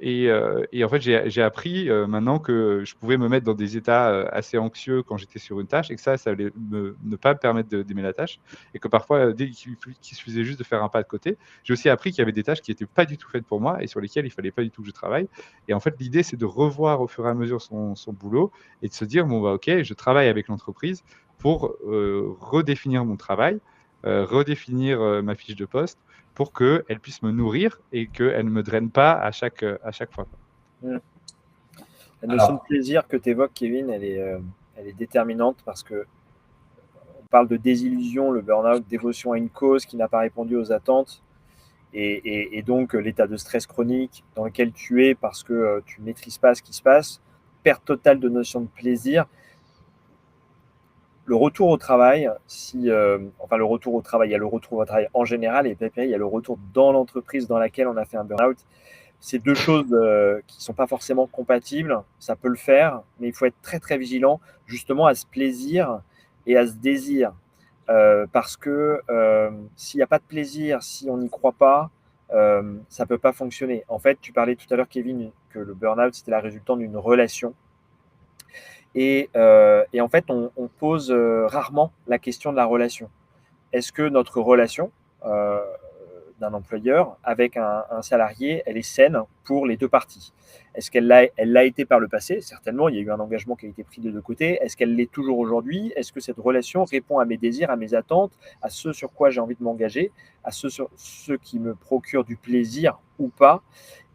Et en fait, j'ai appris maintenant que je pouvais me mettre dans des états assez anxieux quand j'étais sur une tâche et que ça allait ne pas me permettre d'aimer la tâche et que parfois, dès qu'il suffisait juste de faire un pas de côté, j'ai aussi appris qu'il y avait des tâches qui n'étaient pas du tout faites pour moi et sur lesquelles il fallait pas du tout que je travaille. Et en fait, l'idée, c'est de revoir au fur et à mesure son boulot et de se dire, bon, bah, ok, je travaille avec l'entreprise pour redéfinir mon travail, redéfinir ma fiche de poste pour qu'elle puisse me nourrir et qu'elle ne me draine pas à chaque fois. La notion de plaisir que tu évoques, Kevin, elle est déterminante parce que on parle de désillusion, le burn-out, dévotion à une cause qui n'a pas répondu aux attentes et donc l'état de stress chronique dans lequel tu es parce que tu ne maîtrises pas ce qui se passe, perte totale de notion de plaisir. Le retour au travail, le retour au travail, il y a le retour au travail en général et puis il y a le retour dans l'entreprise dans laquelle on a fait un burn-out. C'est deux choses qui ne sont pas forcément compatibles. Ça peut le faire, mais il faut être très très vigilant justement à ce plaisir et à ce désir. Parce que s'il n'y a pas de plaisir, si on n'y croit pas, ça ne peut pas fonctionner. En fait, tu parlais tout à l'heure, Kevin, que le burn-out, c'était la résultante d'une relation. Et en fait, on pose rarement la question de la relation. Est-ce que notre relation d'un employeur avec un salarié, elle est saine pour les deux parties? Est-ce qu'elle l'a été par le passé? Certainement, il y a eu un engagement qui a été pris des deux côtés. Est-ce qu'elle l'est toujours aujourd'hui? Est-ce que cette relation répond à mes désirs, à mes attentes, à ce sur quoi j'ai envie de m'engager, à ce qui me procure du plaisir ou pas?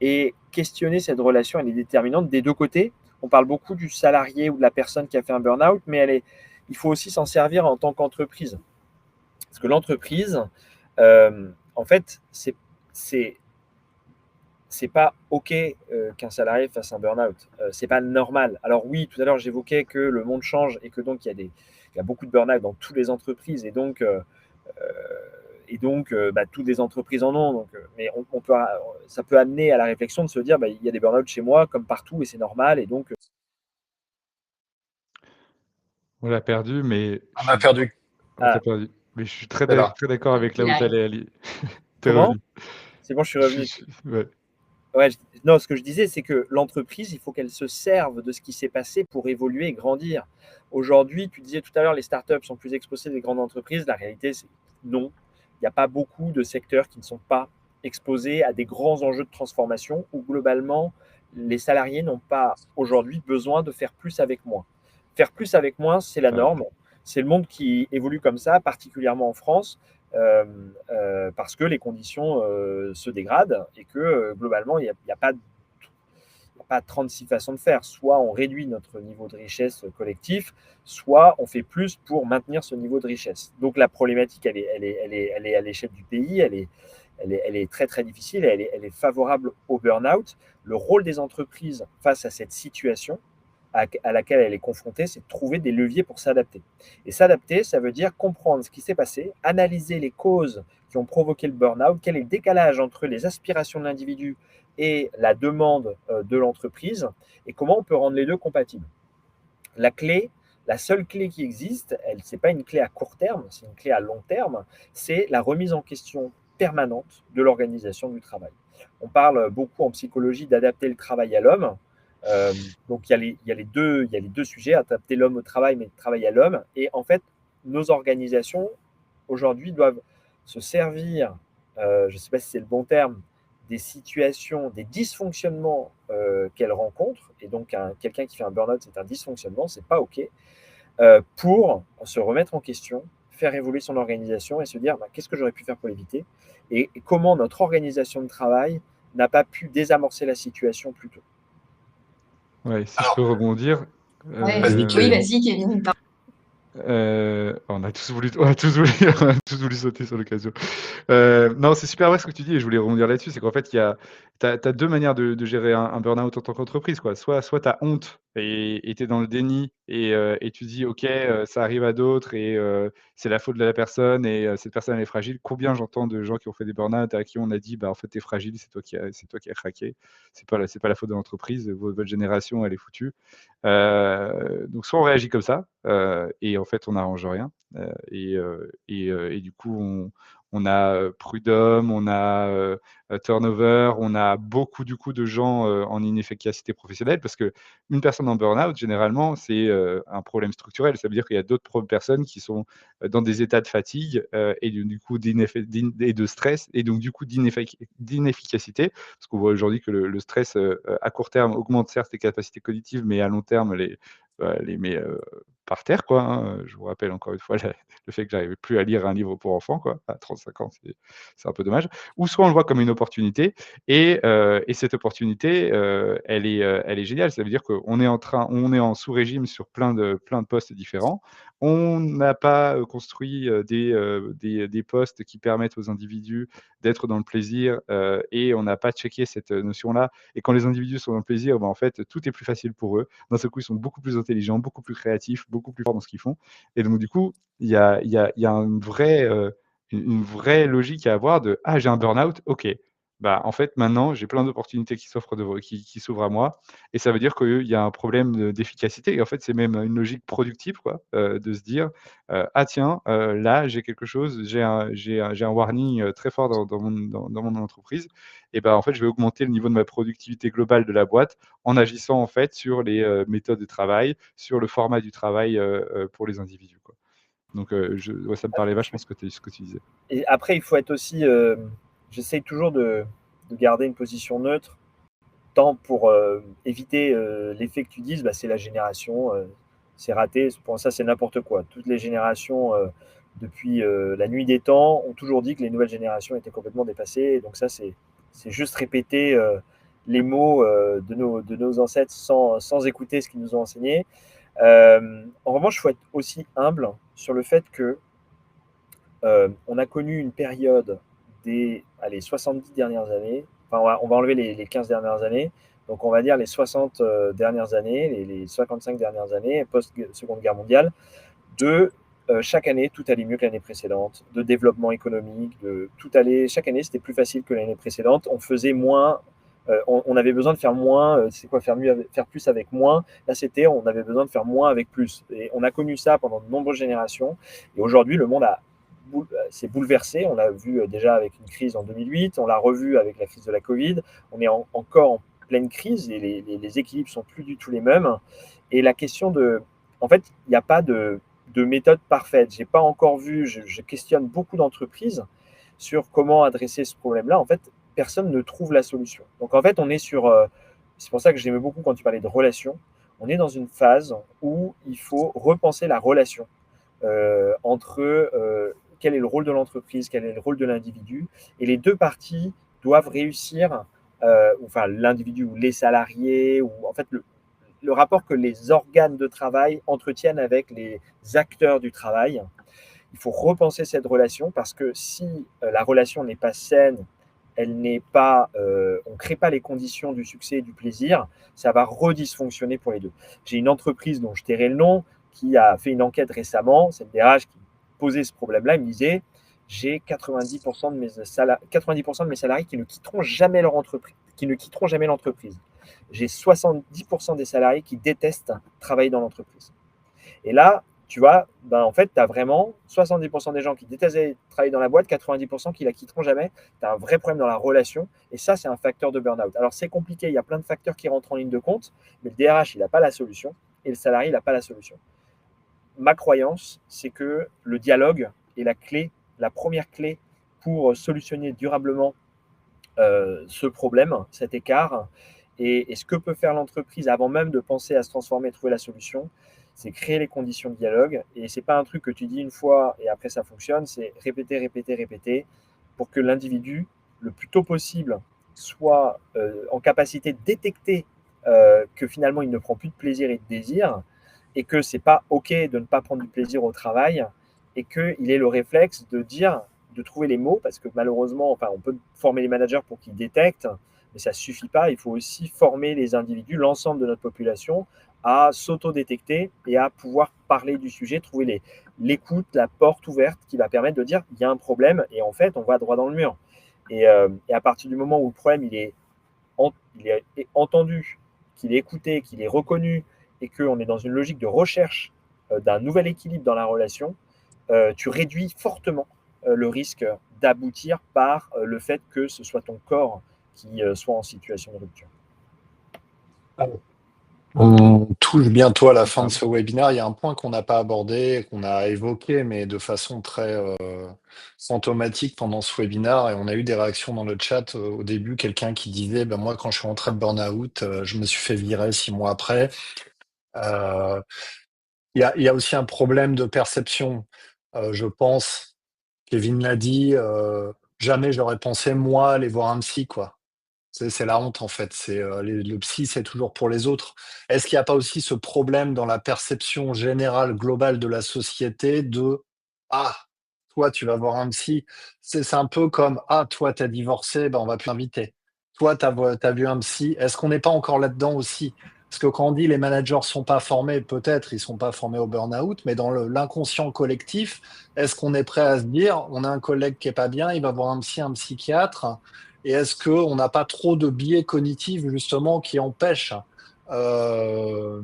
Et questionner cette relation, elle est déterminante des deux côtés. On parle beaucoup du salarié ou de la personne qui a fait un burn-out, mais il faut aussi s'en servir en tant qu'entreprise. Parce que l'entreprise, en fait, c'est pas OK qu'un salarié fasse un burn-out. C'est pas normal. Alors oui, tout à l'heure, j'évoquais que le monde change et que donc il y a beaucoup de burn-out dans toutes les entreprises et donc toutes les entreprises en ont. Mais ça peut amener à la réflexion de se dire, il y a des burn-out chez moi comme partout et c'est normal. Et donc, On l'a perdu, mais On a perdu. on t'a perdu. Mais je suis très C'est là. d'accord avec là où tu allais aller. T'es comment revenu. C'est bon, je suis revenu. Ouais. Ouais, non, ce que je disais, c'est que l'entreprise, il faut qu'elle se serve de ce qui s'est passé pour évoluer et grandir. Aujourd'hui, tu disais tout à l'heure, les startups sont plus exposées des grandes entreprises. La réalité, c'est non. Il n'y a pas beaucoup de secteurs qui ne sont pas exposés à des grands enjeux de transformation où globalement, les salariés n'ont pas aujourd'hui besoin de faire plus avec moins. Faire plus avec moins, c'est la norme. C'est le monde qui évolue comme ça, particulièrement en France. Parce que les conditions se dégradent et que globalement, il n'y a pas 36 façons de faire. Soit on réduit notre niveau de richesse collectif, soit on fait plus pour maintenir ce niveau de richesse. Donc la problématique, elle est à l'échelle du pays, elle est très très difficile, elle est favorable au burn-out. Le rôle des entreprises face à cette situation à laquelle elle est confrontée, c'est de trouver des leviers pour s'adapter. Et s'adapter, ça veut dire comprendre ce qui s'est passé, analyser les causes qui ont provoqué le burn-out, quel est le décalage entre les aspirations de l'individu et la demande de l'entreprise, et comment on peut rendre les deux compatibles. La seule clé qui existe, ce n'est pas une clé à court terme, c'est une clé à long terme, c'est la remise en question permanente de l'organisation du travail. On parle beaucoup en psychologie d'adapter le travail à l'homme. Donc il y a les deux sujets, adapter l'homme au travail, mais le travail à l'homme. Et en fait, nos organisations aujourd'hui doivent se servir, je ne sais pas si c'est le bon terme, des situations, des dysfonctionnements qu'elles rencontrent. Et donc quelqu'un qui fait un burn-out, c'est un dysfonctionnement, c'est pas OK, pour se remettre en question, faire évoluer son organisation et se dire qu'est-ce que j'aurais pu faire pour l'éviter et comment notre organisation de travail n'a pas pu désamorcer la situation plus tôt. Ouais, si je peux rebondir. Oui, vas-y, Kevin. On a tous voulu sauter sur l'occasion. Non, c'est super vrai ce que tu dis et je voulais rebondir là-dessus. C'est qu'en fait, tu tu as deux manières de gérer un burn-out en tant qu'entreprise, quoi. Soit tu as honte et tu es dans le déni et tu dis: «OK, ça arrive à d'autres et c'est la faute de la personne et cette personne elle est fragile». Combien j'entends de gens qui ont fait des burn-out à qui on a dit: «Bah, en fait, tu es fragile, c'est toi qui as craqué. C'est pas la faute de l'entreprise, votre génération, elle est foutue». Donc soit on réagit comme ça, et en fait, on n'arrange rien, et du coup, on a, prud'homme, on a, turnover, on a beaucoup, du coup, de gens, en inefficacité professionnelle parce qu'une personne en burn-out, généralement, c'est, un problème structurel. Ça veut dire qu'il y a d'autres personnes qui sont, dans des états de fatigue, et du coup et de stress et donc du coup d'inefficacité. Parce qu'on voit aujourd'hui que le stress, à court terme augmente certes les capacités cognitives, mais à long terme les met, par terre, quoi, hein. Je vous rappelle encore une fois le fait que j'arrivais plus à lire un livre pour enfants, quoi. À 35 ans, c'est un peu dommage. Ou soit on le voit comme une opportunité et cette opportunité, elle est géniale. Ça veut dire qu'on est on est en sous-régime sur plein de postes différents. On n'a pas, construit, des postes qui permettent aux individus d'être dans le plaisir, et on n'a pas checké cette, notion-là. Et quand les individus sont dans le plaisir, bah, en fait, tout est plus facile pour eux. D'un seul coup, ils sont beaucoup plus intelligents, beaucoup plus créatifs, beaucoup plus forts dans ce qu'ils font. Et donc du coup, il y a une vraie logique à avoir de: «Ah, j'ai un burn-out, OK. Bah, en fait, maintenant, j'ai plein d'opportunités qui s'ouvrent à moi et ça veut dire qu'il y a un problème d'efficacité» et en fait, c'est même une logique productive, quoi, de se dire, «Ah tiens, là, j'ai quelque chose, j'ai un warning, très fort dans mon entreprise et ben, en fait, je vais augmenter le niveau de ma productivité globale de la boîte en agissant, en fait, sur les, méthodes de travail, sur le format du travail, pour les individus, quoi». Donc, ouais, ça me parlait vachement ce que tu disais. Et après, il faut être aussi. J'essaye toujours de garder une position neutre, tant pour éviter l'effet que tu dises, bah, c'est la génération, c'est raté. Pour ça, c'est n'importe quoi. Toutes les générations, depuis la nuit des temps, ont toujours dit que les nouvelles générations étaient complètement dépassées. Et donc, ça, c'est juste répéter les mots de nos ancêtres sans écouter ce qu'ils nous ont enseigné. En revanche, il faut être aussi humble sur le fait que on a connu une période des 70 dernières années, enfin on va enlever les 15 dernières années, donc on va dire les 60 dernières années, les 55 dernières années, post-Seconde Guerre mondiale, de chaque année, tout allait mieux que l'année précédente, de développement économique, chaque année c'était plus facile que l'année précédente, on faisait moins, on avait besoin de faire moins, c'est quoi faire mieux, faire plus avec moins, là c'était on avait besoin de faire moins avec plus, et on a connu ça pendant de nombreuses générations, et aujourd'hui le monde s'est bouleversé. On l'a vu déjà avec une crise en 2008, on l'a revu avec la crise de la Covid. On est encore en pleine crise et les équilibres sont plus du tout les mêmes. Et la question en fait, il n'y a pas de méthode parfaite. J'ai pas encore vu, je questionne beaucoup d'entreprises sur comment adresser ce problème-là. En fait, personne ne trouve la solution. Donc en fait, on est c'est pour ça que j'aimais beaucoup quand tu parlais de relation. On est dans une phase où il faut repenser la relation entre quel est le rôle de l'entreprise, quel est le rôle de l'individu. Et les deux parties doivent réussir, enfin l'individu ou les salariés, ou en fait le rapport que les organes de travail entretiennent avec les acteurs du travail. Il faut repenser cette relation parce que si la relation n'est pas saine, on ne crée pas les conditions du succès et du plaisir, ça va redysfonctionner pour les deux. J'ai une entreprise dont je tairai le nom qui a fait une enquête récemment, c'est le DRH qui posait ce problème-là, il me disait j'ai 90% de mes salariés qui ne quitteront jamais leur entreprise, qui ne quitteront jamais l'entreprise. J'ai 70% des salariés qui détestent travailler dans l'entreprise. Et là, tu vois, en fait, tu as vraiment 70% des gens qui détestent travailler dans la boîte, 90% qui la quitteront jamais. Tu as un vrai problème dans la relation. Et ça, c'est un facteur de burn-out. Alors, c'est compliqué. Il y a plein de facteurs qui rentrent en ligne de compte. Mais le DRH, il n'a pas la solution. Et le salarié, il n'a pas la solution. Ma croyance, c'est que le dialogue est la première clé pour solutionner durablement ce problème, cet écart. Et ce que peut faire l'entreprise avant même de penser à se transformer et trouver la solution, c'est créer les conditions de dialogue. Et ce n'est pas un truc que tu dis une fois et après ça fonctionne, c'est répéter, répéter, répéter pour que l'individu, le plus tôt possible, soit en capacité de détecter que finalement il ne prend plus de plaisir et de désir et que ce n'est pas OK de ne pas prendre du plaisir au travail et qu'il ait le réflexe de trouver les mots, parce que malheureusement, enfin, on peut former les managers pour qu'ils détectent, Mais ça ne suffit pas, il faut aussi former les individus, l'ensemble de notre population, à s'auto-détecter et à pouvoir parler du sujet, trouver l'écoute, la porte ouverte qui va permettre de dire il y a un problème et en fait on va droit dans le mur. Et à partir du moment où le problème il est entendu, qu'il est écouté, qu'il est reconnu et qu'on est dans une logique de recherche d'un nouvel équilibre dans la relation, tu réduis fortement le risque d'aboutir par le fait que ce soit ton corps qui soit en situation de rupture. On touche bientôt à la fin de ce webinaire. Il y a un point qu'on n'a pas abordé, qu'on a évoqué, mais de façon très symptomatique pendant ce webinaire. Et on a eu des réactions dans le chat au début. Quelqu'un qui disait, ben moi, quand je suis rentré de burn-out, je me suis fait virer 6 mois après. Il y a aussi un problème de perception. Je pense, Kevin l'a dit, jamais j'aurais pensé, moi, aller voir un psy, quoi. C'est la honte en fait. Le psy, c'est toujours pour les autres. Est-ce qu'il n'y a pas aussi ce problème dans la perception générale globale de la société de ah, toi tu vas voir un psy. C'est un peu comme ah, toi t'as divorcé, ben on va plus t'inviter. Toi t'as vu un psy. Est-ce qu'on n'est pas encore là-dedans aussi? Parce que quand on dit les managers sont pas formés, peut-être ils sont pas formés au burn-out, mais dans l'inconscient collectif, est-ce qu'on est prêt à se dire on a un collègue qui est pas bien, il va voir un psy, un psychiatre? Et est-ce qu'on n'a pas trop de biais cognitifs justement qui empêchent euh,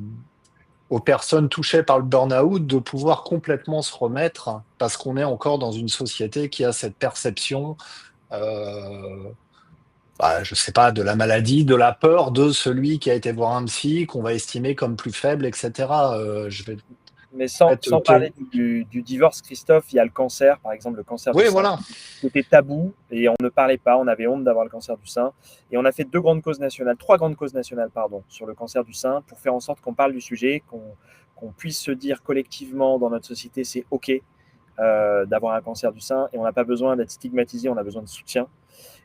aux personnes touchées par le burn-out de pouvoir complètement se remettre parce qu'on est encore dans une société qui a cette perception, je sais pas, de la maladie, de la peur de celui qui a été voir un psy, qu'on va estimer comme plus faible, etc. Mais sans parler du divorce, Christophe, il y a le cancer, par exemple, le cancer du sein, voilà. qui était tabou et on ne parlait pas, on avait honte d'avoir le cancer du sein. Et on a fait trois grandes causes nationales, sur le cancer du sein pour faire en sorte qu'on parle du sujet, qu'on puisse se dire collectivement dans notre société, c'est OK d'avoir un cancer du sein et on n'a pas besoin d'être stigmatisé, on a besoin de soutien.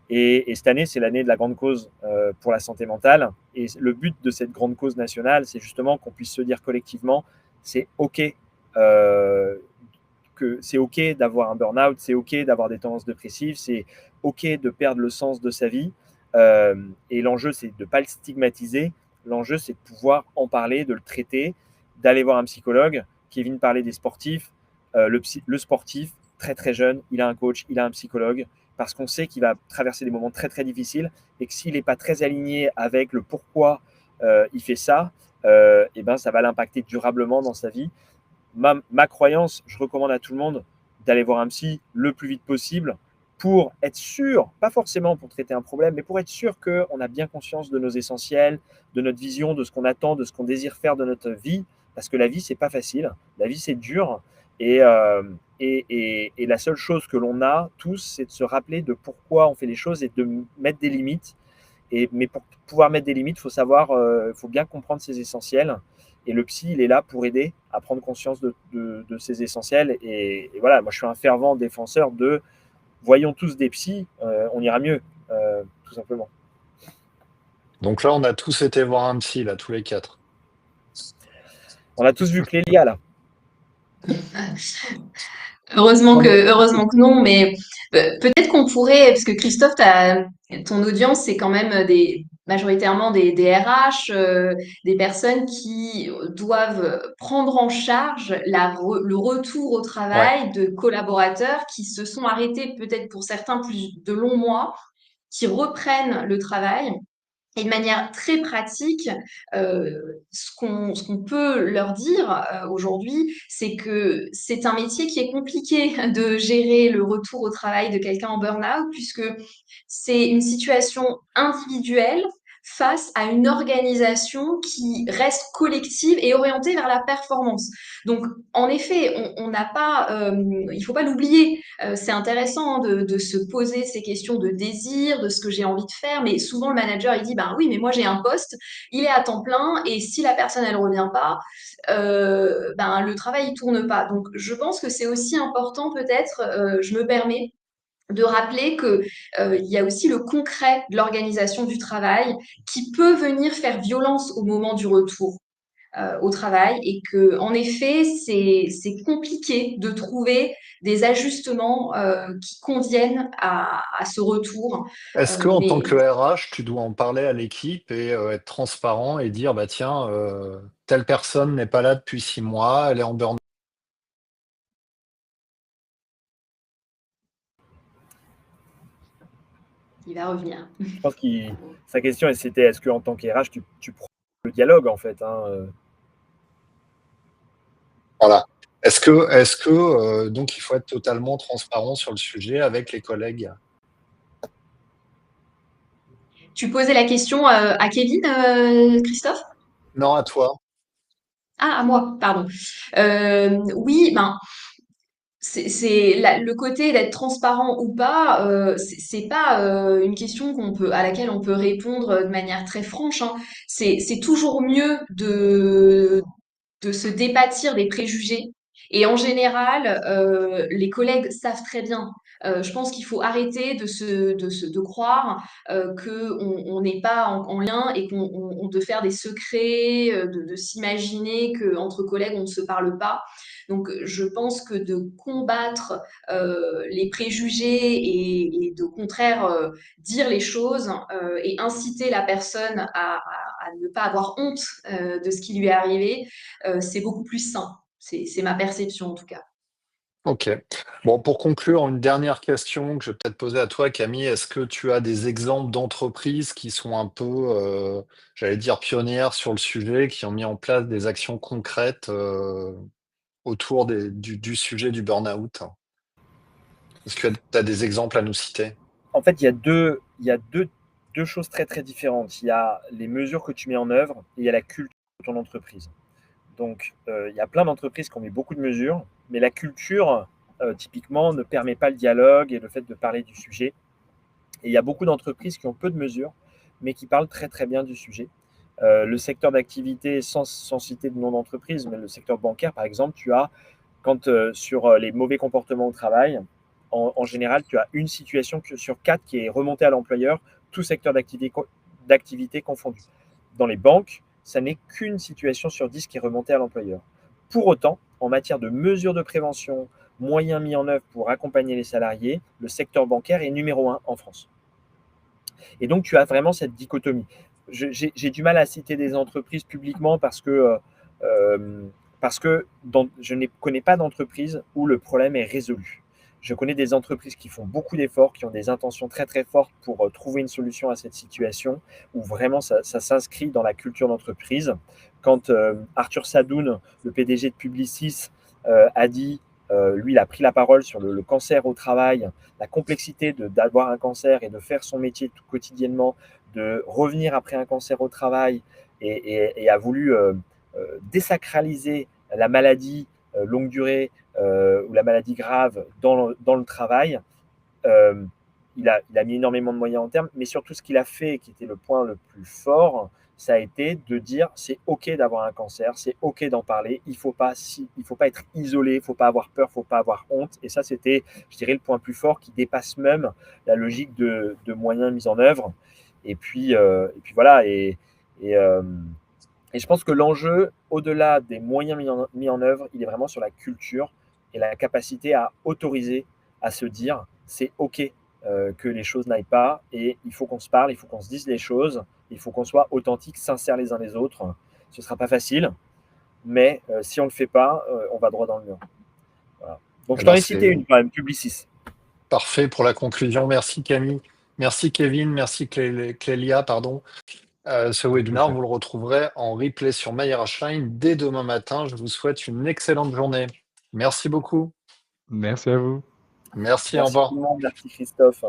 Et cette année, c'est l'année de la grande cause pour la santé mentale. Et le but de cette grande cause nationale, c'est justement qu'on puisse se dire collectivement, c'est OK, que c'est OK d'avoir un burn-out, c'est OK d'avoir des tendances dépressives, c'est OK de perdre le sens de sa vie. Et l'enjeu, c'est de ne pas le stigmatiser. L'enjeu, c'est de pouvoir en parler, de le traiter, d'aller voir un psychologue. Kevin parlait des sportifs. Le sportif, très très jeune, il a un coach, il a un psychologue, parce qu'on sait qu'il va traverser des moments très très difficiles et que s'il n'est pas très aligné avec le pourquoi il fait ça, et ben, ça va l'impacter durablement dans sa vie. Ma croyance, je recommande à tout le monde d'aller voir un psy le plus vite possible pour être sûr, pas forcément pour traiter un problème, mais pour être sûr qu'on a bien conscience de nos essentiels, de notre vision, de ce qu'on attend, de ce qu'on désire faire de notre vie, parce que la vie, c'est pas facile, la vie, c'est dur, et la seule chose que l'on a tous, c'est de se rappeler de pourquoi on fait les choses et de mettre des limites. Mais pour pouvoir mettre des limites, il faut savoir, faut bien comprendre ses essentiels. Et le psy, il est là pour aider à prendre conscience de ses essentiels. Et voilà, moi, je suis un fervent défenseur de voyons tous des psys, on ira mieux, tout simplement. Donc là, on a tous été voir un psy, là, tous les 4. On a tous vu Clélia, là. Heureusement que non, mais peut-être qu'on pourrait, parce que Christophe, ton audience, c'est quand même majoritairement des RH, des personnes qui doivent prendre en charge le retour au Ouais. travail de collaborateurs qui se sont arrêtés peut-être pour certains plus de longs mois, qui reprennent le travail. Et de manière très pratique, ce qu'on peut leur dire aujourd'hui, c'est que c'est un métier qui est compliqué de gérer le retour au travail de quelqu'un en burn-out, puisque c'est une situation individuelle face à une organisation qui reste collective et orientée vers la performance. Donc, en effet, on n'a pas, il faut pas l'oublier. C'est intéressant de se poser ces questions de désir, de ce que j'ai envie de faire, mais souvent le manager il dit ben oui, mais moi j'ai un poste, il est à temps plein et si la personne elle revient pas, ben le travail il tourne pas. Donc je pense que c'est aussi important peut-être, je me permets de rappeler que il y a aussi le concret de l'organisation du travail qui peut venir faire violence au moment du retour. au travail et que, en effet, c'est compliqué de trouver des ajustements qui conviennent à ce retour. Est-ce que en tant Mais que RH, tu dois en parler à l'équipe et être transparent et dire, bah tiens, telle personne n'est pas là depuis 6 mois, elle est en burn. il va revenir. Je pense que sa question, c'était est-ce qu'en tant qu'RH, tu prends le dialogue, en fait, hein, Voilà. Est-ce que donc il faut être totalement transparent sur le sujet avec les collègues? Tu posais la question à Kevin, Christophe? Non, à toi. Ah, à moi, pardon. Oui, ben, le côté d'être transparent ou pas, c'est pas une question à laquelle on peut répondre de manière très franche, hein. C'est toujours mieux de se dépâtir des préjugés. Et en général, les collègues savent très bien. Je pense qu'il faut arrêter de croire qu'on n'est pas en lien et de faire des secrets, de s'imaginer qu'entre collègues, on ne se parle pas. Donc, je pense que de combattre les préjugés et de contraire dire les choses et inciter la personne à ne pas avoir honte de ce qui lui est arrivé, c'est beaucoup plus sain. C'est ma perception en tout cas. Ok. Bon, pour conclure, une dernière question que je vais peut-être poser à toi, Camille. Est-ce que tu as des exemples d'entreprises qui sont un peu, j'allais dire, pionnières sur le sujet, qui ont mis en place des actions concrètes autour du sujet du burn-out? Est-ce que tu as des exemples à nous citer? en fait, il y a deux choses très très différentes. Il y a les mesures que tu mets en œuvre et il y a la culture de ton entreprise. Donc, il y a plein d'entreprises qui ont mis beaucoup de mesures, mais la culture, typiquement, ne permet pas le dialogue et le fait de parler du sujet. Et il y a beaucoup d'entreprises qui ont peu de mesures, mais qui parlent très très bien du sujet. Le secteur d'activité, sans citer de nom d'entreprise, mais le secteur bancaire, par exemple, tu as, quand sur les mauvais comportements au travail, en général, tu as une situation sur 4 qui est remontée à l'employeur, tout secteur d'activité confondu. Dans les banques, ça n'est qu'une situation sur 10 qui est remontée à l'employeur. Pour autant, en matière de mesures de prévention, moyens mis en œuvre pour accompagner les salariés, le secteur bancaire est numéro 1 en France. Et donc, tu as vraiment cette dichotomie. J'ai du mal à citer des entreprises publiquement parce que je ne connais pas d'entreprise où le problème est résolu. Je connais des entreprises qui font beaucoup d'efforts, qui ont des intentions très très fortes pour trouver une solution à cette situation, où vraiment ça s'inscrit dans la culture d'entreprise. Quand Arthur Sadoun, le PDG de Publicis, a dit, lui, il a pris la parole sur le cancer au travail, la complexité d'avoir un cancer et de faire son métier tout quotidiennement, de revenir après un cancer au travail et a voulu désacraliser la maladie longue durée ou la maladie grave dans le travail. Euh, il a mis énormément de moyens en termes, mais surtout ce qu'il a fait, qui était le point le plus fort, ça a été de dire c'est OK d'avoir un cancer, c'est OK d'en parler, il faut pas être isolé, il ne faut pas avoir peur, il ne faut pas avoir honte. Et ça, c'était, je dirais, le point plus fort qui dépasse même la logique de moyens mis en œuvre. Et puis voilà. Et je pense que l'enjeu, au-delà des moyens mis en œuvre, il est vraiment sur la culture et la capacité à autoriser, à se dire c'est OK que les choses n'aillent pas et il faut qu'on se parle, il faut qu'on se dise les choses, il faut qu'on soit authentique, sincère les uns les autres. Ce ne sera pas facile, mais si on ne le fait pas, on va droit dans le mur. Voilà. Donc Eh je t'en ben, ai cité c'est une quand même, Publicis. parfait pour la conclusion. Merci Camille. Merci Kevin. Merci Clélia, pardon. Ce Avec webinaire, plaisir. vous le retrouverez en replay sur MyRHline dès demain matin. Je vous souhaite une excellente journée. Merci beaucoup. Merci à vous. Merci, au Merci tout revoir. le monde, merci Christophe.